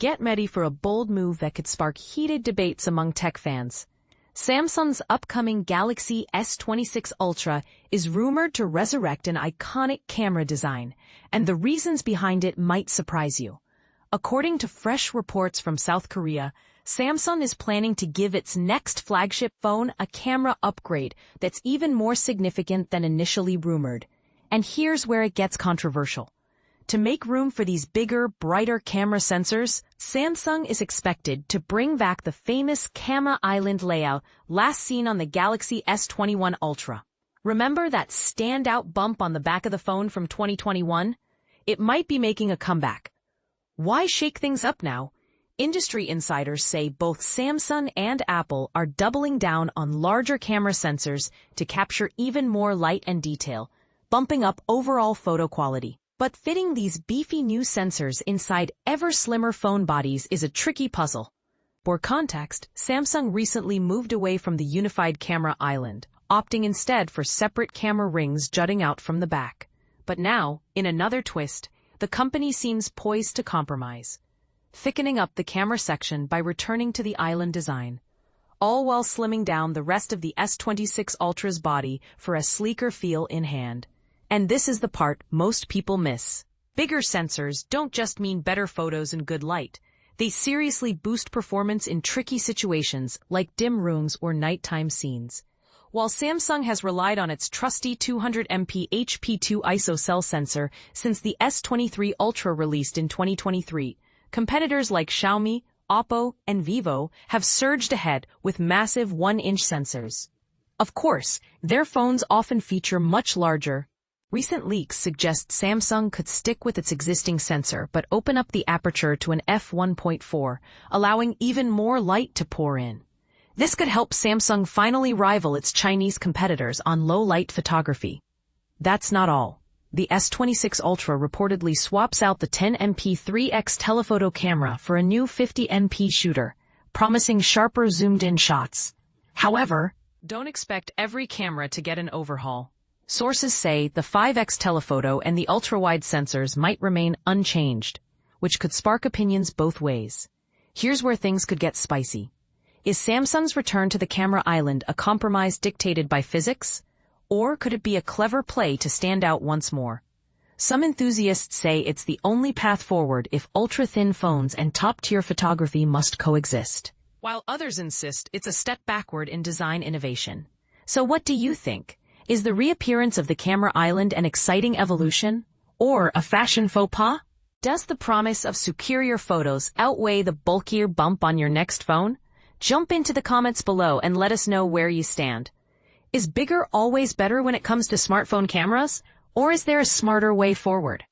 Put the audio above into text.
Get ready for a bold move that could spark heated debates among tech fans. Samsung's upcoming Galaxy S26 Ultra is rumored to resurrect an iconic camera design, and the reasons behind it might surprise you. According to fresh reports from South Korea, Samsung is planning to give its next flagship phone a camera upgrade that's even more significant than initially rumored. And here's where it gets controversial. To make room for these bigger, brighter camera sensors, Samsung is expected to bring back the famous camera island layout last seen on the Galaxy S21 Ultra. Remember that standout bump on the back of the phone from 2021? It might be making a comeback. Why shake things up now? Industry insiders say both Samsung and Apple are doubling down on larger camera sensors to capture even more light and detail, bumping up overall photo quality. But fitting these beefy new sensors inside ever slimmer phone bodies is a tricky puzzle. For context, Samsung recently moved away from the unified camera island, opting instead for separate camera rings jutting out from the back. But now, in another twist, the company seems poised to compromise, thickening up the camera section by returning to the island design, all while slimming down the rest of the S26 Ultra's body for a sleeker feel in hand. And this is the part most people miss. Bigger sensors don't just mean better photos and good light. They seriously boost performance in tricky situations like dim rooms or nighttime scenes. While Samsung has relied on its trusty 200MP HP2 ISO sensor since the S23 Ultra released in 2023, competitors like Xiaomi, Oppo, and Vivo have surged ahead with massive 1-inch sensors. Of course, their phones often feature much larger. Recent leaks suggest Samsung could stick with its existing sensor but open up the aperture to an f1.4, allowing even more light to pour in. This could help Samsung finally rival its Chinese competitors on low-light photography. That's not all. The S26 Ultra reportedly swaps out the 10MP 3x telephoto camera for a new 50MP shooter, promising sharper zoomed-in shots. However, don't expect every camera to get an overhaul. Sources say the 5x telephoto and the ultra-wide sensors might remain unchanged, which could spark opinions both ways. Here's where things could get spicy. Is Samsung's return to the camera island a compromise dictated by physics? Or could it be a clever play to stand out once more? Some enthusiasts say it's the only path forward if ultra-thin phones and top-tier photography must coexist, while others insist it's a step backward in design innovation. So what do you think? Is the reappearance of the camera island an exciting evolution, or a fashion faux pas? Does the promise of superior photos outweigh the bulkier bump on your next phone? Jump into the comments below and let us know where you stand. Is bigger always better when it comes to smartphone cameras, or is there a smarter way forward?